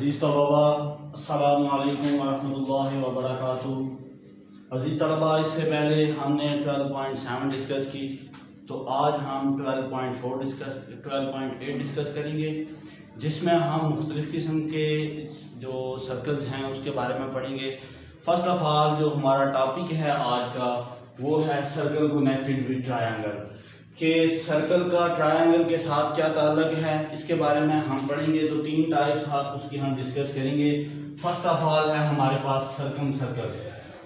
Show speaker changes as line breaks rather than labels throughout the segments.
अज़ीज़ तलबा अस्सलामु अलैकुम वरहमतुल्लाहि वबरकातुहू। अज़ीज़ तलबा, इससे पहले हमने 12.7 डिस्कस की, तो आज हम 12.8 डिस्कस करेंगे, जिसमें हम मुख्तलिफ़ किस्म के जो सर्कल्स हैं उसके बारे में पढ़ेंगे। फ़र्स्ट ऑफ़ ऑल जो हमारा टॉपिक है आज का वो है सर्कल कनेक्टेड विद ट्रायंगल, कि सर्कल का ट्रायंगल के साथ क्या ताल्लुक है, इसके बारे में हम पढ़ेंगे। तो तीन टाइप्स उसकी हम डिस्कस करेंगे। फर्स्ट ऑफ ऑल है हमारे पास सर्कम सर्कल।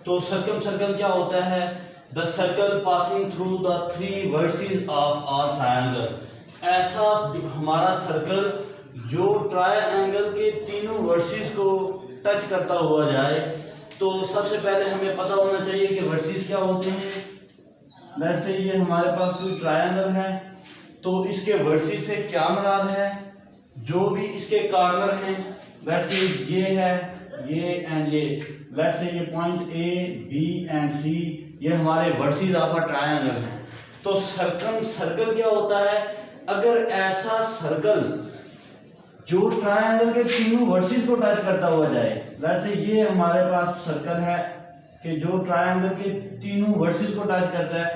तो सर्कम सर्कल क्या होता है? The circle passing through the three verses of our triangle. ऐसा हमारा सर्कल जो ट्रायंगल के तीनों वर्सेस को टच करता हुआ जाए। तो सबसे पहले हमें पता होना चाहिए कि वर्सेस क्या होते हैं। लेट्स से ये हमारे पास कोई ट्रायंगल है, तो इसके वर्सेस से क्या मुराद है? जो भी इसके कॉर्नर हैं, लेट्स से ये है, ये एंड ये, लेट्स से ये पॉइंट ए बी एंड सी, ये हमारे वर्सेस ऑफ अ ट्रायंगल हैं। तो सर्कल क्या होता है? अगर ऐसा सर्कल जो ट्रायंगल के तीनों वर्सेस को टच करता हुआ जाए, लेट्स से ये हमारे पास सर्कल है कि जो ट्रायंगल के तीनों वर्सेस को टच करता है,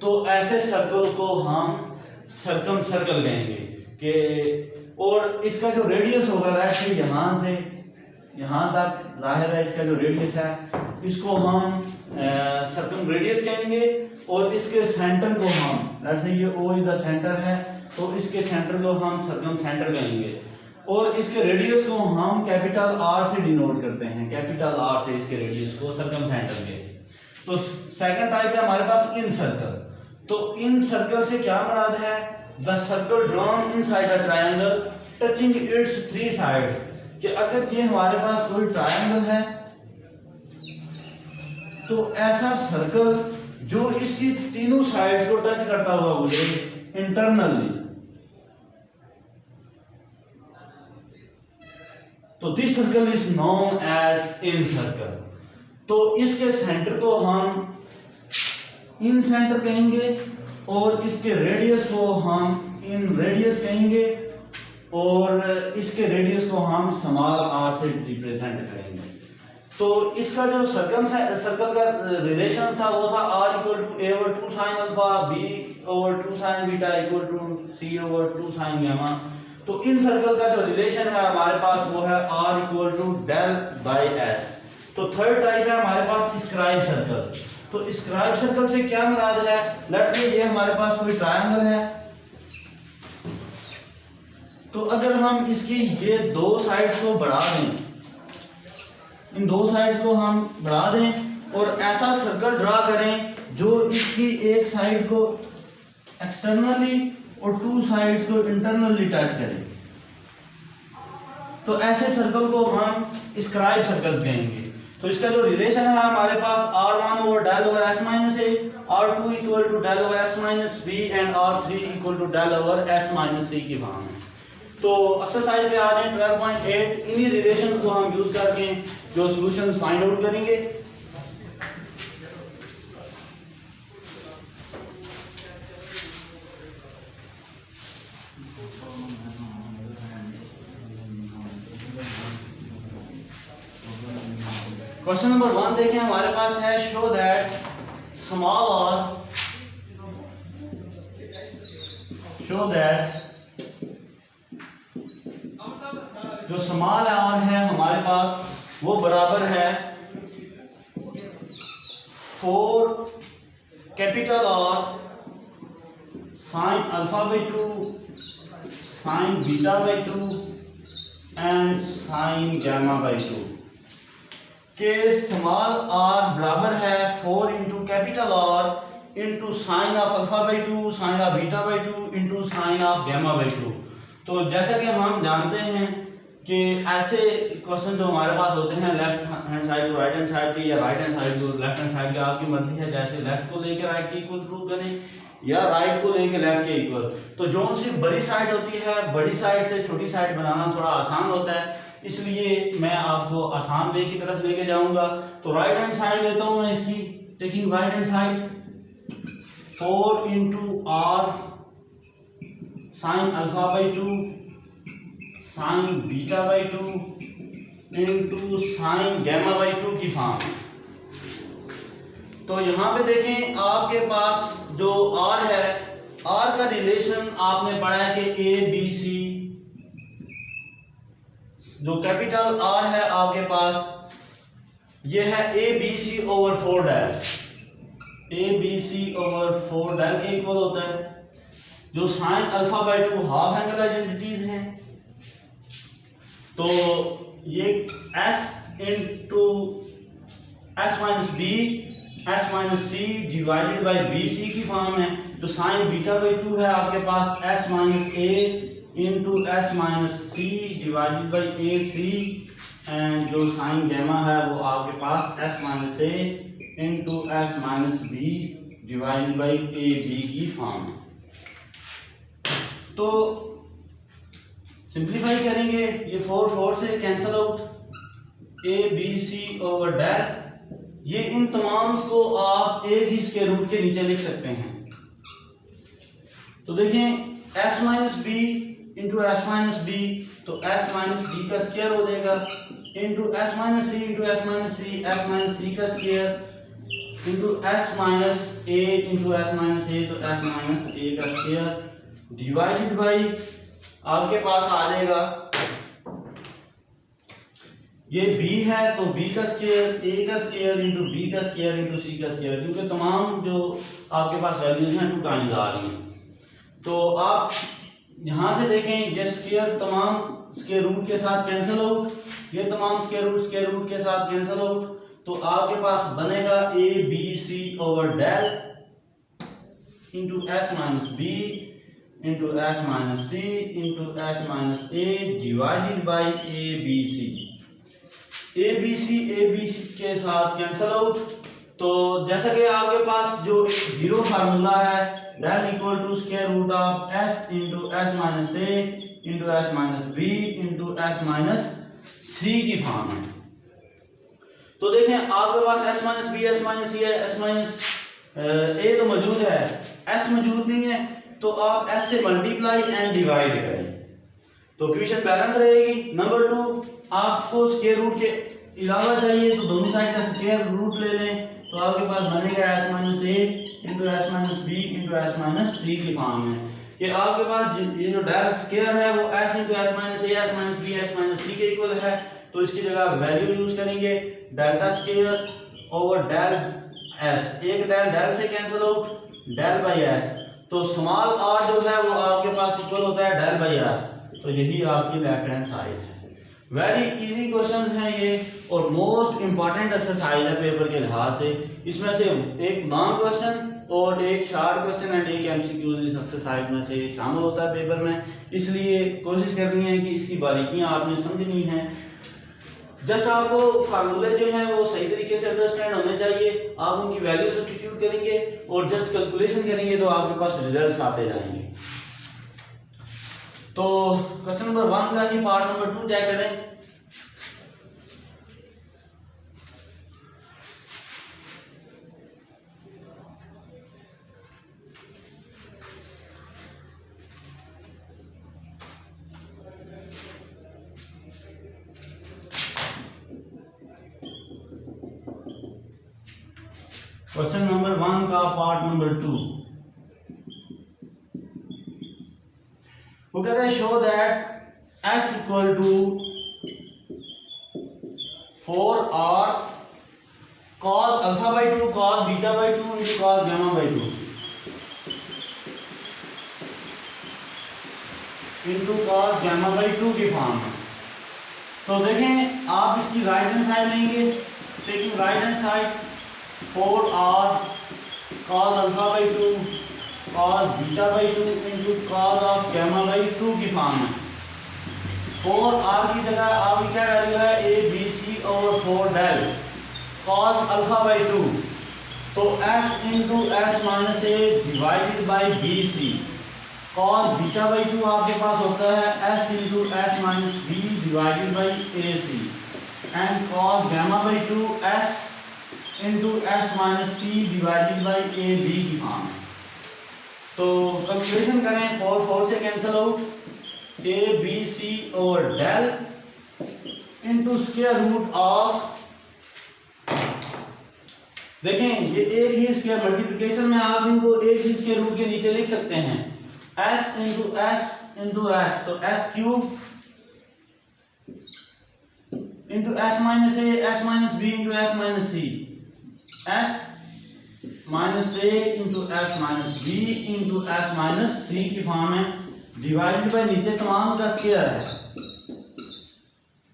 तो ऐसे सर्कल को हम सर्कम सर्कल कहेंगे। कि और इसका जो रेडियस होगा, लेट्स से यहाँ तक जाहिर है इसका जो रेडियस है, इसको हम सर्कम रेडियस कहेंगे। और इसके सेंटर को हम, लेट्स से ये ओ इज द सेंटर है, तो इसके सेंटर को हम सर्कम सेंटर कहेंगे। और इसके रेडियस को हम कैपिटल आर से डिनोट करते हैं, कैपिटल आर से इसके रेडियस को सर्कम सेंटर के। तो सेकंड टाइप है हमारे पास इन सर्कल। तो इन सर्कल से क्या मुराद है? The circle drawn inside a triangle touching it's three sides. कि अगर ये हमारे पास कोई ट्रायंगल है, तो ऐसा सर्कल जो इसकी तीनों साइड्स को टच करता हुआ गुजरे इंटरनली, तो this circle is known as in circle. तो इसके सेंटर को हम इन सेंटर कहेंगे और इसके रेडियस को हम इन रेडियस कहेंगे और इसके रेडियस को हम स्मॉल आर से रिप्रेजेंट करेंगे। तो इसका जो सर्कल का रिलेशन था वो था r equal to a over 2 sine alpha, b over 2 sine beta equal to c over 2 sine gamma. तो इन सर्कल का जो रिलेशन है हमारे पास वो है r equal to del by s। तो थर्ड टाइप है हमारे पास स्क्राइब सर्कल। तो स्क्राइब सर्कल से क्या मुराद है? लेट्स से ये हमारे पास कोई ट्रायंगल है, तो अगर हम इसकी ये दो साइड्स को बढ़ा दें, इन दो साइड्स को हम बढ़ा दें और ऐसा सर्कल ड्रा करें जो इसकी एक साइड को एक्सटर्नली और टू साइड्स को इंटरनली टच करें, तो ऐसे सर्कल को हम स्क्राइब सर्कल कहेंगे। तो इसका जो रिलेशन है हमारे पास r1 over del over s minus a, r2 equal to del over s minus b and r3 equal to del over s minus c की फॉर्म है। तो एक्सरसाइज पे आ जाए 12.8। इन्हीं रिलेशन को हम यूज करके जो सॉल्यूशंस फाइंड आउट करेंगे। क्वेश्चन नंबर 1 देखें, हमारे पास है show that small R, show that जो स्मॉल आर है हमारे पास वो बराबर है 4 capital R sine alpha by 2, sine beta by 2 and sine gamma by 2। के स्मॉल आर बराबर है 4 into capital R into sine of alpha by 2, sine of beta by 2 into sine of gamma by 2। तो जैसा कि हम जानते हैं कि ऐसे क्वेश्चन जो हमारे पास होते हैं लेफ्ट हैंड साइड को राइट हैंड साइड के या राइट हैंड साइड को लेफ्ट हैंड साइड के, आपकी मर्जी है, जैसे लेफ्ट को लेके राइट के इक्वल प्रूव करें या राइट को लेके लेफ्ट के इक्वल। तो जो सी बड़ी साइड होती है, बड़ी साइड से छोटी साइड बनाना थोड़ा आसान होता है, इसलिए मैं आपको आसान वे की तरफ लेके जाऊंगा। तो राइट हैंड साइड लेता हूं मैं इसकी, taking right hand side 4 into R sine alpha by 2 sine beta by 2 into sine gamma by 2 की फॉर्म है। तो यहाँ पे देखें आपके पास जो आर है, आर का रिलेशन आपने पढ़ा है कि ए बी सी, जो कैपिटल आर है आपके पास ये है A B C over 4 del, A B C over 4 del के इक्वल होता है। जो sine alpha by 2 half angle identities हैं, तो ये S into S minus B S minus C divided by B C की फॉर्म है। जो साइन बीटा बाई 2 है आपके पास S minus A into S minus C divided by A C, and जो साइन गैमा है वो आपके पास S minus A into S minus B divided by A B की फॉर्म है। तो सिंप्लीफाई करेंगे, ये 4 से cancel out, A B C over del, ये इन तमाम को आप एक ही स्क्वायर रूट के नीचे लिख सकते हैं। तो देखें S minus B into S minus B, तो एस माइनस बी का स्क्वायर हो जाएगा into S minus C into S minus C, S minus C का square into S minus A into S minus A, तो S minus A का square divided by आपके पास आ जाएगा, ये b है तो b का स्क्वायर, a का स्क्वायर इंटू b का स्क्वायर इंटू c का स्क्वायर, क्योंकि तमाम जो आपके पास वैल्यूज हैं 2 टाइम्स आ रही हैं। तो आप यहाँ से देखें ये स्क्वायर तमाम स्क्वायर रूट के साथ कैंसिल आउट, ये तमाम स्क्वायर रूट के साथ कैंसिल आउट, तो आपके पास बनेगा A B C over del into S minus B into S minus C into S minus A divided by A B C. A B C के साथ कैंसल आउट, तो जैसा कि आपके पास जो जीरो फार्मूला है del equal to square root of S into S minus A into S minus B into S minus C की फॉर्म है। तो देखें आपके पास S minus B S minus C है, एस माइनस ए तो मौजूद है, एस मौजूद नहीं है, तो आप एस से मल्टीप्लाई एंड डिवाइड करें तो इक्वेशन बैलेंस रहेगी। नंबर 2, आपको स्क्वायर रूट के अलावा चाहिए तो दोनों साइड का स्क्वायर रूट ले लें, तो आपके पास बनेगा S minus A into S minus B into S minus C की फॉर्म में, कि आपके पास ये जो डेल स्क्वायर है वो S into S minus A S minus B S minus C के इक्वल है, तो इसकी जगह आप वैल्यू यूज करेंगे delta square over del S, एक डेल डेल से cancel out, del by S, तो स्मॉल आर जो है वो आपके पास इक्वल होता है डेल बाई एस, तो यही आपकी लेफ्ट हैंड साइड है। वेरी इजी क्वेश्चन है ये और मोस्ट इंपॉर्टेंट एक्सरसाइज है पेपर के लिहाज से। इसमें से एक लॉन्ग क्वेश्चन और एक शॉर्ट क्वेश्चन एंड एक एमसीक्यू इस एक्सरसाइज में से शामिल होता है पेपर में, इसलिए कोशिश करनी है कि इसकी बारीकियां आपने समझनी है। जस्ट आपको फार्मूले जो हैं वो सही तरीके से अंडरस्टैंड होने चाहिए, आप उनकी वैल्यू सब्स्टिट्यूट करेंगे और जस्ट कैलकुलेशन करेंगे तो आपके पास रिजल्ट्स आते जाएंगे। तो क्वेश्चन नंबर 1 का ही पार्ट नंबर 2 चेक करें। क्वेश्चन नंबर 1 का पार्ट नंबर 2 वो कहते हैं show that s equal to 4r cos alpha by 2 cos beta by 2 into cos gamma by 2 into cos gamma by 2 की फॉर्म है। तो देखें आप इसकी राइट हैंड साइड लेंगे, taking right hand side 4r cos alpha by 2 cos beta by 2 into cos of gamma by 2 की form है। 4r की जगह आपकी क्या वैल्यू है A B C over 4 del cos alpha by 2, तो s into S minus A divided by B C, cos beta by 2 आपके पास होता है s into S minus B divided by A C, and cos gamma by 2 s into S minus C divided by A B की form है। तो calculation करें 4 से cancel out, A B C over del into square root of, देखें ये एक ही square multiplication में आप इनको एक ही स्क्वायर रूट के नीचे लिख सकते हैं, s इंटू एस, तो s cube into s minus A, s minus B into s minus C, s minus A into S minus B into S minus C की फॉर्म है, डिवाइडेड बाय नीचे तमाम का स्क्वायर है,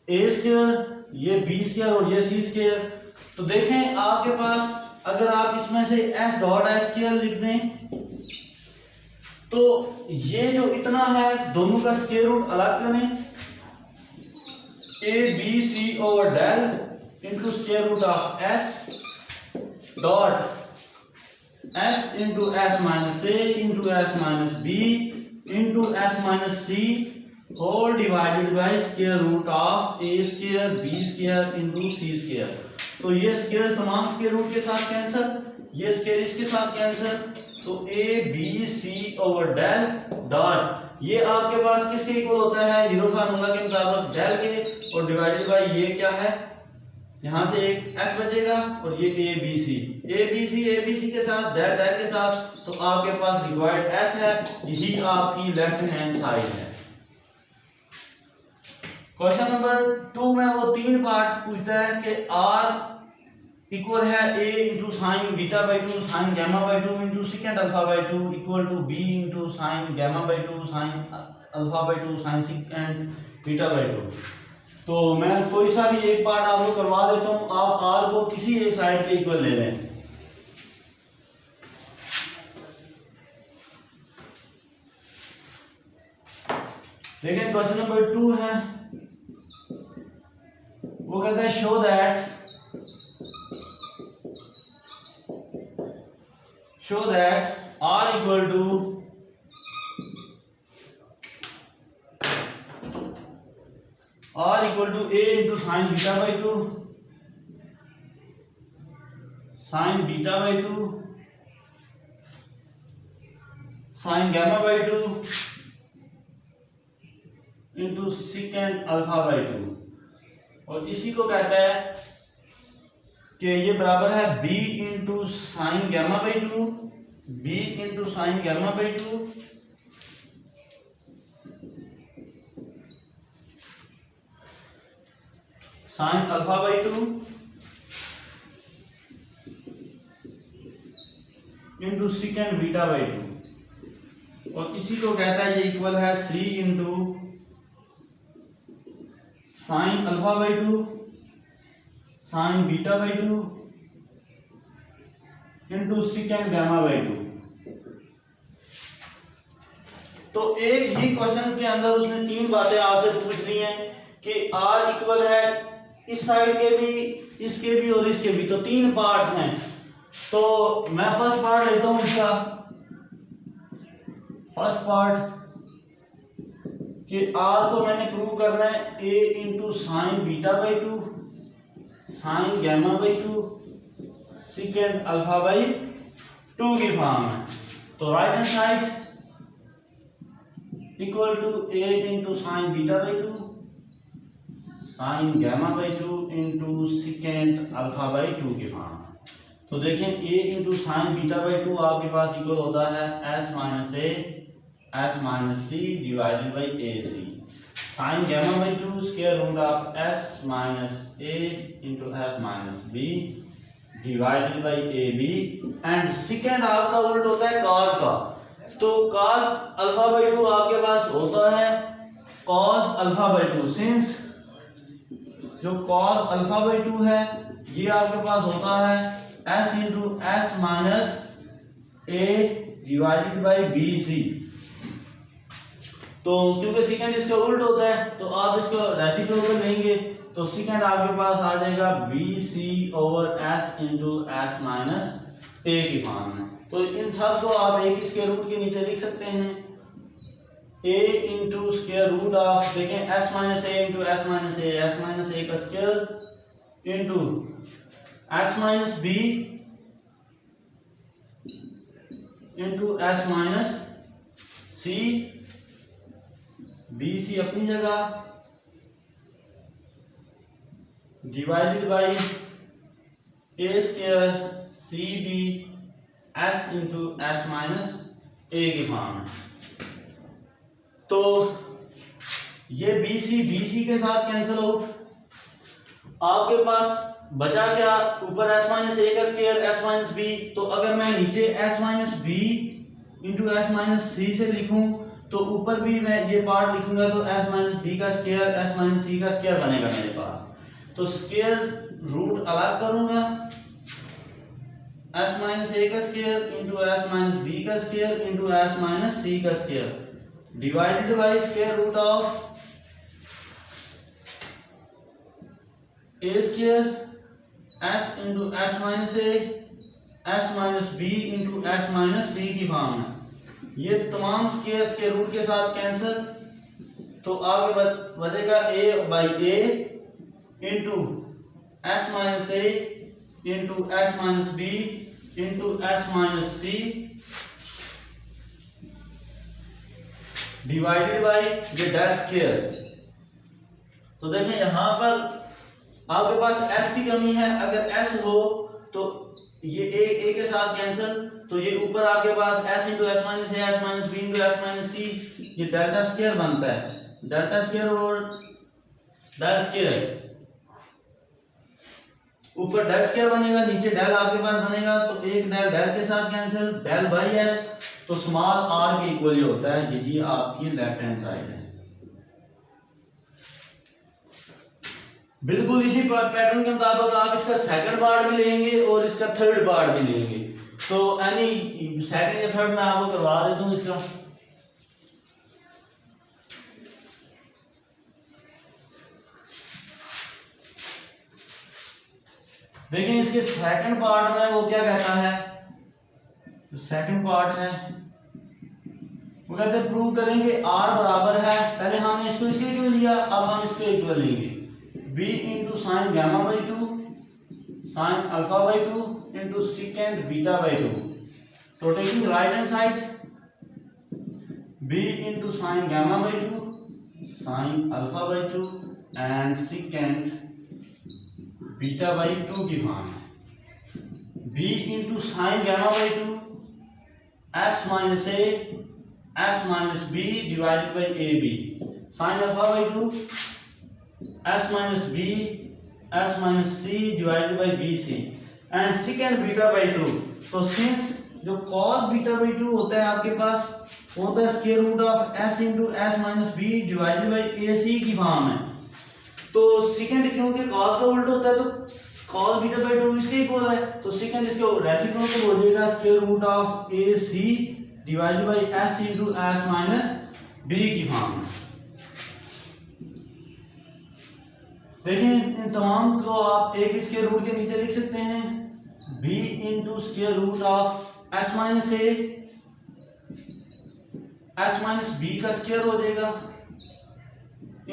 ए square, ये B square और ये सी square. तो देखें आपके पास अगर आप इसमें से s डॉट एस स्क्वायर लिख दें तो ये जो इतना है दोनों का स्क्वायर रूट अलग करें, A B C over del into square root of s dot s into S minus A into S minus B into S minus C whole divided by square root of A square B square into C square. तो ये square तमाम square root के साथ cancel, ये square इसके साथ cancel, तो A B C over del dot ये आपके पास किसके इक्वल होता है, जीरो फार्मूला के मुताबिक डेल के, और डिवाइडेड बाय ये क्या है, यहां से एक s बचेगा और ये ए बी सी के साथ डेल डेल के साथ, तो आपके पास रिक्वायर्ड s है, यही आपकी लेफ्ट हैंड साइड है। क्वेश्चन नंबर 2 में वो तीन पार्ट पूछता है कि r इक्वल है a into sine beta by 2 sine gamma by 2 into second alpha by 2 equal to b into sine gamma by 2 sine alpha by 2 sine second beta by 2। तो मैं कोई सा भी एक पार्ट आपको करवा देता हूं, आप r को किसी एक साइड के इक्वल ले लें। देखें क्वेश्चन नंबर 2 है, वो कहता है show that r equal to a into sine beta by 2 sine beta by 2 sine gamma by 2 into second alpha by 2, और इसी को कहता है कि ये बराबर है b into sine gamma by 2 b into sine gamma by 2 sine alpha by 2 into second beta by 2, और इसी को कहता है ये इक्वल है c into sine alpha by 2 sine beta by 2 into second gamma by 2। तो एक ही क्वेश्चन के अंदर उसने तीन बातें आपसे पूछ ली हैं कि r इक्वल है इस साइड के भी, इसके भी और इसके भी, तो तीन पार्ट हैं। तो मैं फर्स्ट पार्ट लेता हूं इसका, फर्स्ट पार्ट कि r को मैंने प्रूव करना है a into sine beta by 2 sine gamma by 2 second alpha by 2 की फॉर्म है। तो right hand side equal to a into sine beta by 2 sine gamma by 2 into second alpha by 2 की form है। तो देखें a into sine beta by 2 आपके पास equal होता है s minus a s minus C divided by A C, sine gamma by 2 square root of s minus a into s minus b divided by A B, and second आपका उल्ट होता है cos का। तो cos alpha by 2 आपके पास होता है cos अल्फा बाई 2, सिंस जो cos अल्फा बाई 2 है ये आपके पास होता है s into s minus a divided by B C. तो क्योंकि सेकंड इसका उल्ट होता है तो आप इसको रेसिप्रोकल लेंगे, तो सेकंड आपके पास आ जाएगा B C over S into S minus A की फॉर्म में। तो इन सब को आप एक स्क्वायर रूट के नीचे लिख सकते हैं, a into square root of, देखें s minus A into S minus A, S minus A का square into S minus B into S minus C, B C अपनी जगह, divided by A square C B S into S minus A की form है। तो ये B C के साथ cancel out, आपके पास बचा क्या, ऊपर एस माइनस ए का स्क्वायर एस माइनस बी। तो अगर मैं नीचे S minus B into S minus C से लिखूं तो ऊपर भी मैं ये पार्ट लिखूंगा तो एस माइनस बी का स्क्वायर एस माइनस सी का स्क्वायर बनेगा मेरे पास। तो स्क्वायर रूट अलग करूंगा, एस माइनस ए का square into S minus B का square into S minus C का square divided by square root of A square S into S minus A S minus B into S minus C की form है। ये तमाम squares के root के साथ cancel, तो आगे बचेगा A by A into S minus A into S minus B into S minus C divided by ये डेल स्क्वायर। तो देखें यहां पर आपके पास s की कमी है, अगर s हो तो ये a के साथ कैंसिल, तो ये ऊपर आपके पास s into S minus A S minus B into S minus C ये डेल्टा स्क्वायर बनता है। डेल्टा स्क्वायर और डेल स्क्वायर, ऊपर डेल स्क्वायर बनेगा नीचे डेल आपके पास बनेगा, तो एक डेल डेल के साथ कैंसिल, डेल बाई s तो स्मॉल r के इक्वल होता है। यही आपकी लेफ्ट हैंड साइड है। बिल्कुल इसी पैटर्न के मुताबिक आप इसका सेकंड पार्ट भी लेंगे और इसका थर्ड पार्ट भी लेंगे। तो यानी सेकंड या थर्ड मैं आपको करवा देता हूं इसका। देखिए इसके सेकंड पार्ट में वो क्या कहता है, तो सेकंड पार्ट है वो कहते हैं प्रूव करेंगे r बराबर है, पहले हमने इसको इसके इक्वल लिया, अब हम इसके इक्वल लेंगे b into sine gamma by 2 sine alpha by 2 into second beta by 2। तो taking right hand side b into sine gamma by 2 sine alpha by 2 and second beta by 2 की फॉर्म है। b into sine gamma by 2 s minus A S minus B divided by A B sine alpha by 2 S minus B S minus C divided by B C and second beta by 2। तो since जो cos beta by 2 होता है आपके पास होता है square root of S into S minus B divided by A C की form है। तो सेकेंड क्योंकि कॉस का उल्टा होता है तो कॉस बीटा बाई 2 इसके इक्वल है, तो सेकेंड इसके रेसिप्रोकल हो जाएगा square root of A C divided by S into S minus B की फॉर्म है। देखिए इन तमाम को आप एक स्क्वायर रूट के नीचे लिख सकते हैं, b into square root of S minus A S minus B का स्क्वायर हो जाएगा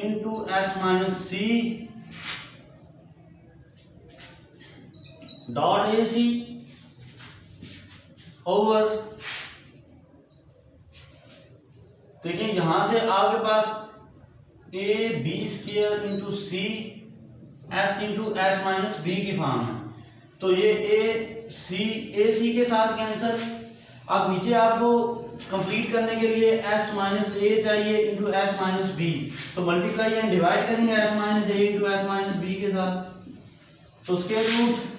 into S minus C dot A C over. देखिए यहां से आपके पास A B square into C S into S minus B की फॉर्म है। तो ये ए सी के साथ कैंसिल। अब नीचे आपको कंप्लीट करने के लिए एस माइनस ए चाहिए इंटू एस माइनस बी, तो मल्टीप्लाई एंड डिवाइड करेंगे S minus A into S minus B के साथ। तो square root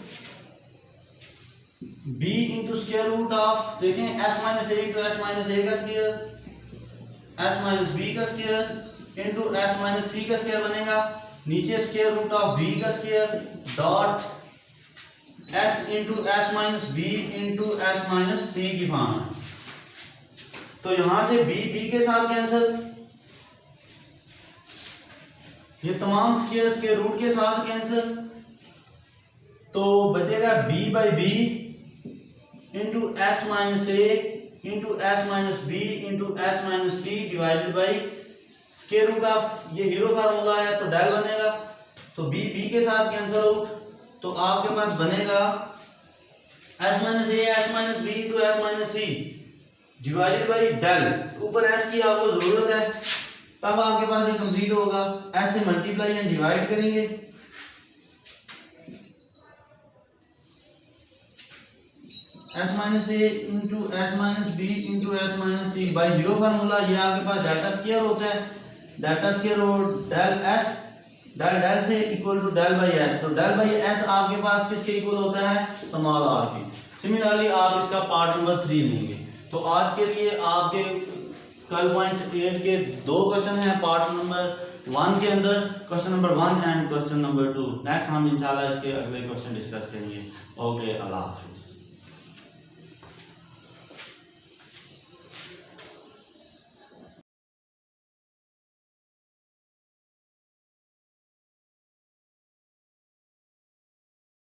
b into square root of देखें S minus A into S minus A का square S minus B का square into S minus C का square बनेगा, नीचे square root of b का square dot s into S minus B into S minus C की form है। तो यहां से b के साथ कैंसिल, ये तमाम स्क्वायर्स के रूट के साथ कैंसिल, तो बचेगा b by B into S minus A into S minus B into S minus C divided by square root of ये जीरो फार्मूला है तो डेल बनेगा, तो b के साथ कैंसिल आउट, तो आपके पास बनेगा S minus A S minus B into S minus C divided by del. ऊपर s की आपको जरूरत है तब आपके पास ये कंप्लीट होगा, s से मल्टीप्लाई एंड डिवाइड करेंगे S minus A into S minus B into S minus C by Hero formula. ये आपके पास डेल्टा स्क्वायर होता है, डेल्टा स्क्वायर और डेल एस डेल डेल से equal to del by S. तो डेल बाई एस आपके पास किसके इक्वल होता है, स्मॉल आर की। सिमिलरली आप इसका पार्ट नंबर 3 लेंगे। तो आज के लिए आपके कल पॉइंट 8 के 2 क्वेश्चन हैं पार्ट नंबर 1 के अंदर, question number 1 and question number 2। Next हम इंशाल्लाह इसके अगले क्वेश्चन डिस्कस करेंगे। ओके, अल्लाह हाफिज़।